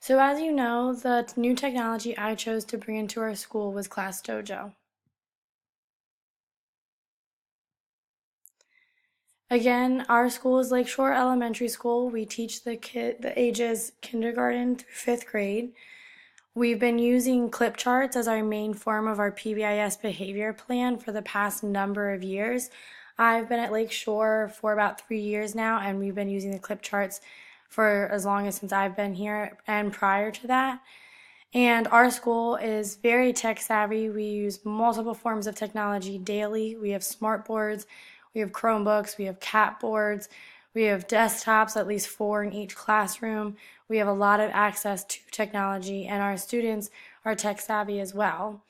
So as you know, the new technology I chose to bring into our school was Class Dojo. Again, our school is Lakeshore Elementary School. We teach the ages kindergarten through fifth grade. We've been using clip charts as our main form of our PBIS behavior plan for the past number of years. I've been at Lakeshore for about 3 years now, and we've been using the clip charts for as long as since I've been here and prior to that. And our school is very tech savvy. We use multiple forms of technology daily. We have smart boards, we have Chromebooks, we have cat boards, we have desktops, at least 4 in each classroom. We have a lot of access to technology, and our students are tech savvy as well.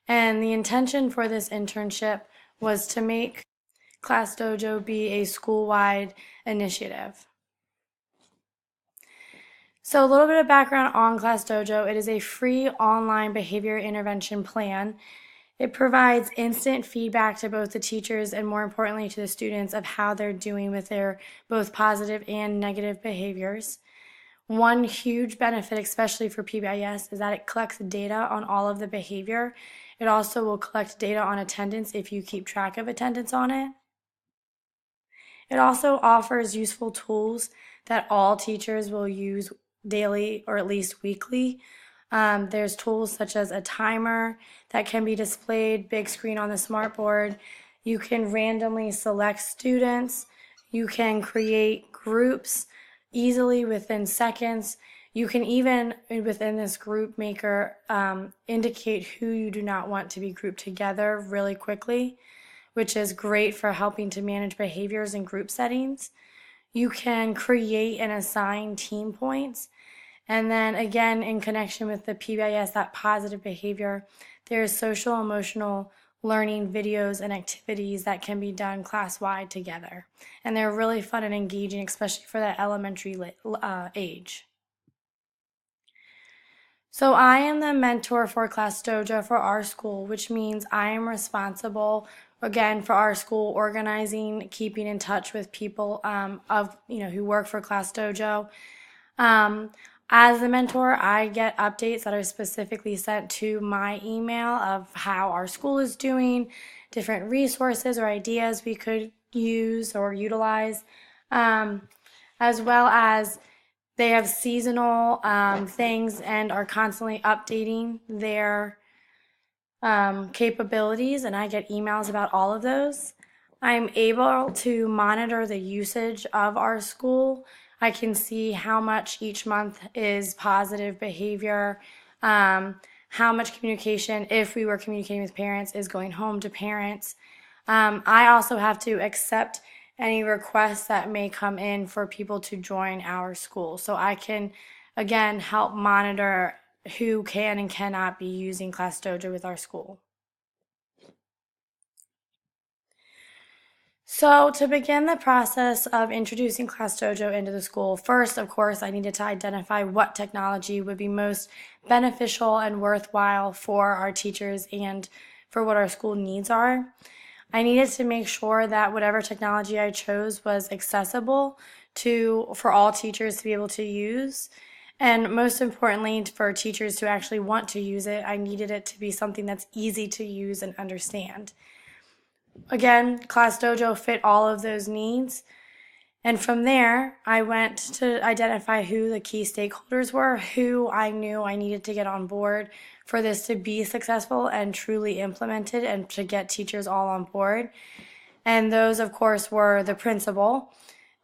And the intention for this internship was to make Class Dojo be a school-wide initiative. So a little bit of background on Class Dojo. It is a free online behavior intervention plan. It provides instant feedback to both the teachers and, more importantly, to the students of how they're doing with their both positive and negative behaviors. One huge benefit, especially for PBIS, is that it collects data on all of the behavior. It also will collect data on attendance if you keep track of attendance on it. It also offers useful tools that all teachers will use daily or at least weekly. There's tools such as a timer that can be displayed big screen on the smartboard. You can randomly select students. You can create groups easily within seconds. You can even, within this group maker, indicate who you do not want to be grouped together really quickly, which is great for helping to manage behaviors in group settings. You can create and assign team points. And then again, in connection with the PBIS, that positive behavior, there's social emotional learning videos and activities that can be done class-wide together. And they're really fun and engaging, especially for that elementary age. So I am the mentor for Class Dojo for our school, which means I am responsible, again, for our school organizing, keeping in touch with people who work for Class Dojo. As the mentor, I get updates that are specifically sent to my email of how our school is doing, different resources or ideas we could use or utilize, as well as they have seasonal things and are constantly updating their capabilities, and I get emails about all of those. I'm able to monitor the usage of our school. I can see how much each month is positive behavior, how much communication, if we were communicating with parents, is going home to parents. I also have to accept any requests that may come in for people to join our school. So I can, again, help monitor who can and cannot be using Class Dojo with our school. So to begin the process of introducing Class Dojo into the school, first, of course, I needed to identify what technology would be most beneficial and worthwhile for our teachers and for what our school needs are. I needed to make sure that whatever technology I chose was accessible for all teachers to be able to use. And most importantly, for teachers to actually want to use it, I needed it to be something that's easy to use and understand. Again, Class Dojo fit all of those needs. And from there, I went to identify who the key stakeholders were, who I knew I needed to get on board for this to be successful and truly implemented and to get teachers all on board. And those, of course, were the principal.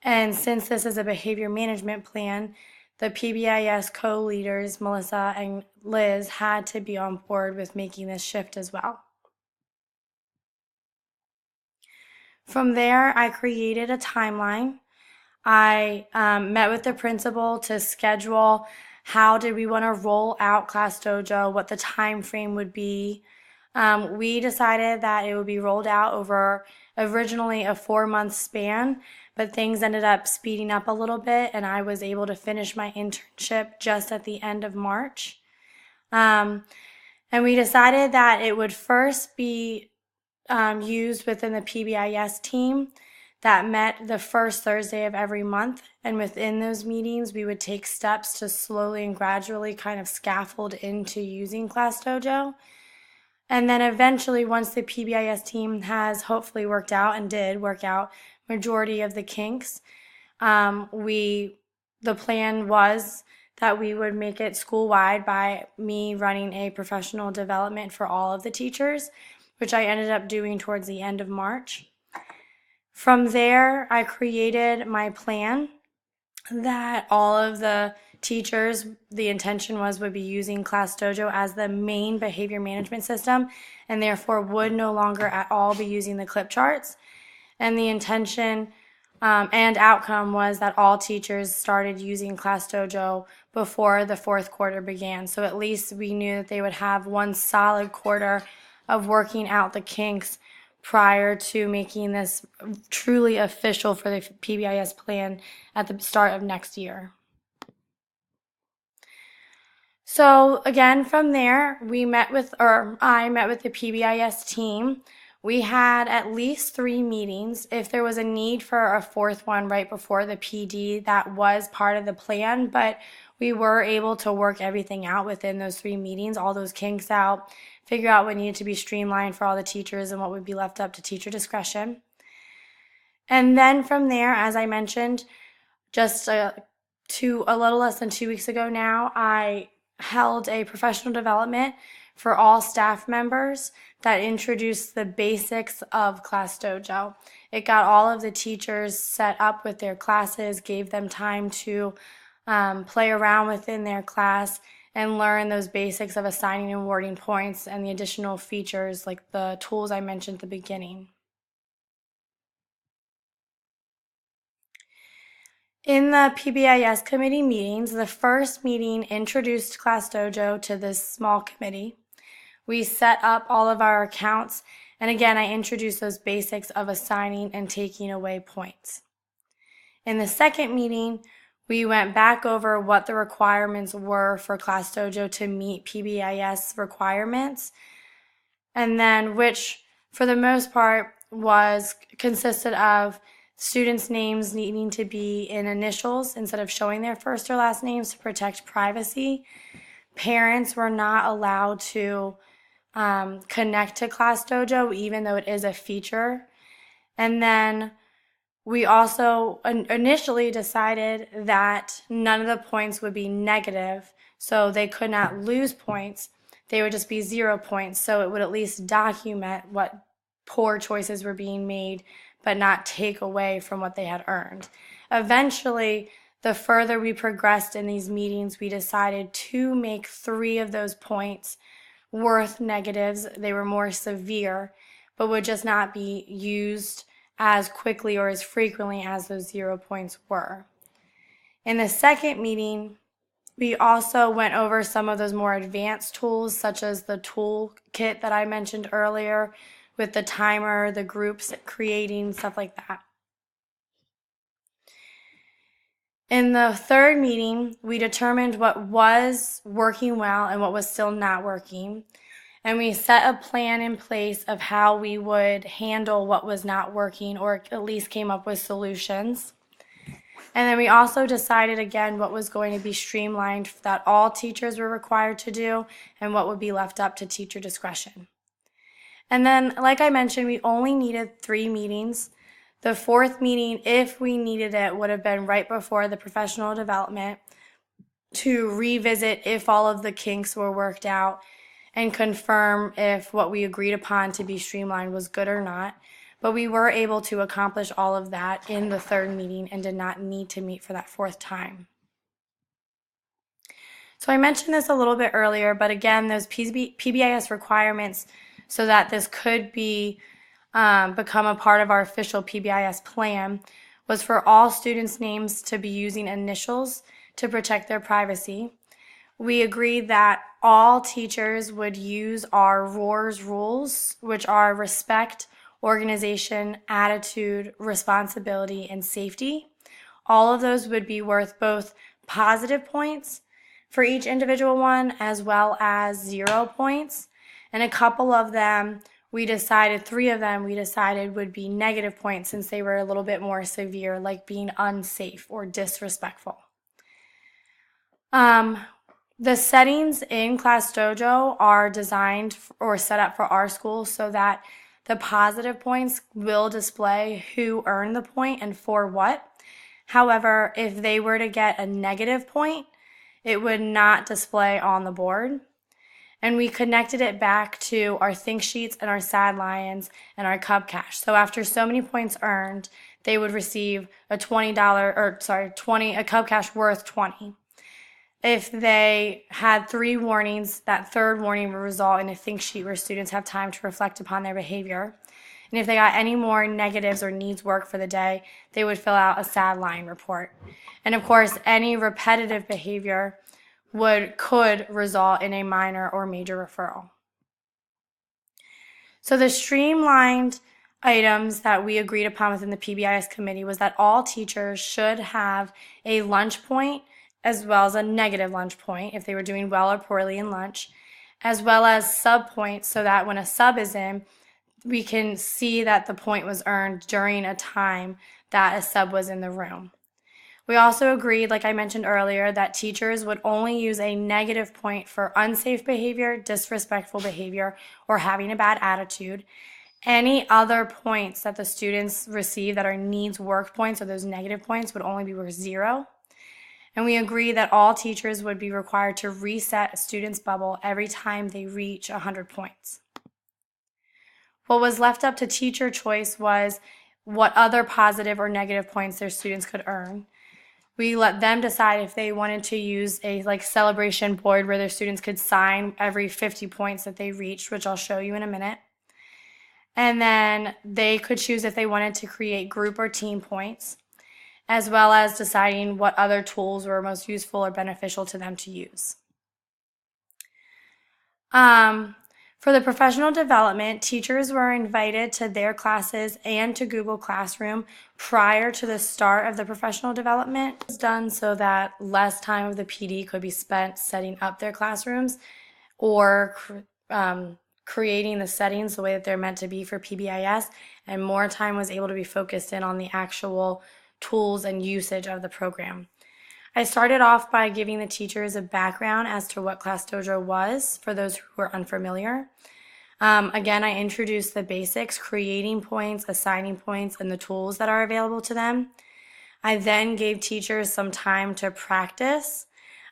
And since this is a behavior management plan, the PBIS co-leaders, Melissa and Liz, had to be on board with making this shift as well. From there, I created a timeline. I met with the principal to schedule how did we want to roll out Class Dojo, what the time frame would be. We decided that it would be rolled out over originally a 4-month span, but things ended up speeding up a little bit, and I was able to finish my internship just at the end of March. And we decided that it would first be used within the PBIS team. that met the first Thursday of every month. And within those meetings, we would take steps to slowly and gradually kind of scaffold into using Class Dojo. And then eventually, once the PBIS team has hopefully worked out and did work out majority of the kinks, the plan was that we would make it school-wide by me running a professional development for all of the teachers, which I ended up doing towards the end of March. From there, I created my plan that all of the teachers, the intention was, would be using Class Dojo as the main behavior management system, and therefore would no longer at all be using the clip charts. And the intention and outcome was that all teachers started using Class Dojo before the fourth quarter began. So at least we knew that they would have one solid quarter of working out the kinks prior to making this truly official for the PBIS plan at the start of next year. So again, from there, I met with the PBIS team. We had at least 3 meetings. If there was a need for a fourth one right before the PD, that was part of the plan, but we were able to work everything out within those 3 meetings, all those kinks out, figure out what needed to be streamlined for all the teachers and what would be left up to teacher discretion. And then from there, as I mentioned, just a little less than 2 weeks ago now, I held a professional development for all staff members that introduced the basics of Class Dojo. It got all of the teachers set up with their classes, gave them time to play around within their class and learn those basics of assigning and awarding points and the additional features like the tools I mentioned at the beginning. In the PBIS committee meetings, the first meeting introduced Class Dojo to this small committee. We set up all of our accounts, and again, I introduced those basics of assigning and taking away points. In the second meeting, we went back over what the requirements were for Class Dojo to meet PBIS requirements, and then which, for the most part, consisted of students' names needing to be in initials instead of showing their first or last names to protect privacy. Parents were not allowed to connect to Class Dojo, even though it is a feature. And then we also initially decided that none of the points would be negative, so they could not lose points. They would just be 0 points, so it would at least document what poor choices were being made, but not take away from what they had earned. Eventually, the further we progressed in these meetings, we decided to make 3 of those points worth negatives. They were more severe, but would just not be used as quickly or as frequently as those 0 points were. In the second meeting, we also went over some of those more advanced tools, such as the tool kit that I mentioned earlier, with the timer, the groups creating, stuff like that. In the third meeting, we determined what was working well and what was still not working. And we set a plan in place of how we would handle what was not working, or at least came up with solutions. And then we also decided again what was going to be streamlined that all teachers were required to do and what would be left up to teacher discretion. And then, like I mentioned, we only needed 3 meetings. The fourth meeting, if we needed it, would have been right before the professional development to revisit if all of the kinks were worked out and confirm if what we agreed upon to be streamlined was good or not. But we were able to accomplish all of that in the third meeting and did not need to meet for that fourth time. So I mentioned this a little bit earlier, but again, those PBIS requirements so that this could be become a part of our official PBIS plan was for all students' names to be using initials to protect their privacy. We agreed that all teachers would use our ROARS rules, which are respect, organization, attitude, responsibility, and safety. All of those would be worth both positive points for each individual one as well as 0 points. And a couple of them three of them we decided would be negative points since they were a little bit more severe, like being unsafe or disrespectful. The settings in Class Dojo are designed or set up for our school so that the positive points will display who earned the point and for what. However, if they were to get a negative point, it would not display on the board. And we connected it back to our think sheets and our sad lions and our cub cash. So after so many points earned, they would receive a a cub cash worth 20. If they had 3 warnings, that third warning would result in a think sheet where students have time to reflect upon their behavior. And if they got any more negatives or needs work for the day, they would fill out a sad line report. And of course, any repetitive behavior could result in a minor or major referral. So the streamlined items that we agreed upon within the PBIS committee was that all teachers should have a lunch point as well as a negative lunch point if they were doing well or poorly in lunch, as well as sub points so that when a sub is in, we can see that the point was earned during a time that a sub was in the room. We also agreed, like I mentioned earlier, that teachers would only use a negative point for unsafe behavior, disrespectful behavior, or having a bad attitude. Any other points that the students receive that are needs work points or those negative points would only be worth 0. And we agreed that all teachers would be required to reset a student's bubble every time they reach 100 points. What was left up to teacher choice was what other positive or negative points their students could earn. We let them decide if they wanted to use a celebration board where their students could sign every 50 points that they reached, which I'll show you in a minute. And then they could choose if they wanted to create group or team points, as well as deciding what other tools were most useful or beneficial to them to use. For the professional development, teachers were invited to their classes and to Google Classroom prior to the start of the professional development. It was done so that less time of the PD could be spent setting up their classrooms or creating the settings the way that they're meant to be for PBIS, and more time was able to be focused in on the actual tools and usage of the program. I started off by giving the teachers a background as to what Class Dojo was for those who were unfamiliar. Again, I introduced the basics, creating points, assigning points, and the tools that are available to them. I then gave teachers some time to practice.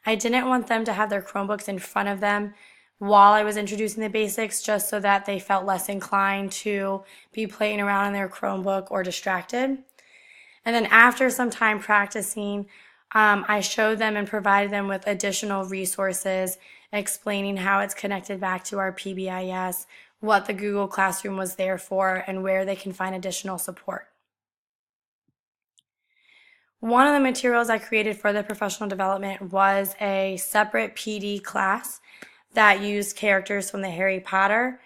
I didn't want them to have their Chromebooks in front of them while I was introducing the basics, just so that they felt less inclined to be playing around in their Chromebook or distracted. And then after some time practicing, I showed them and provided them with additional resources explaining how it's connected back to our PBIS, what the Google Classroom was there for, and where they can find additional support. One of the materials I created for the professional development was a separate PD class that used characters from the Harry Potter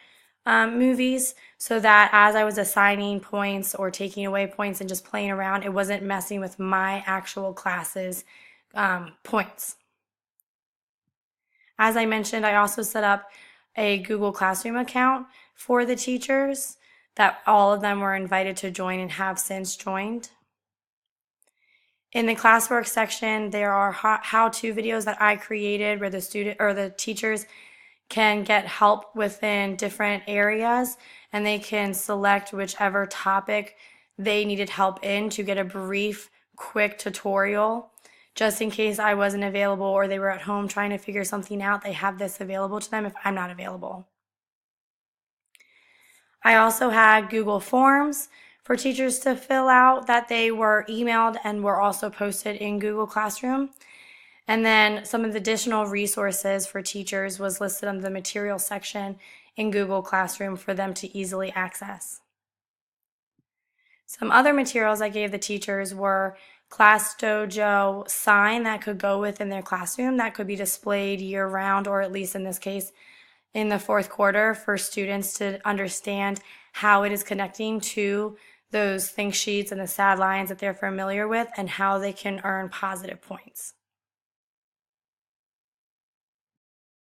movies, so that as I was assigning points or taking away points and just playing around, it wasn't messing with my actual class's points. As I mentioned, I also set up a Google Classroom account for the teachers that all of them were invited to join and have since joined. In the classwork section, there are how-to videos that I created where the teachers can get help within different areas, and they can select whichever topic they needed help in to get a brief, quick tutorial. Just in case I wasn't available or they were at home trying to figure something out, they have this available to them if I'm not available. I also had Google Forms for teachers to fill out that they were emailed and were also posted in Google Classroom. And then some of the additional resources for teachers was listed under the materials section in Google Classroom for them to easily access. Some other materials I gave the teachers were Class Dojo sign that could go within their classroom that could be displayed year-round, or at least in this case in the fourth quarter, for students to understand how it is connecting to those think sheets and the sad lines that they're familiar with and how they can earn positive points.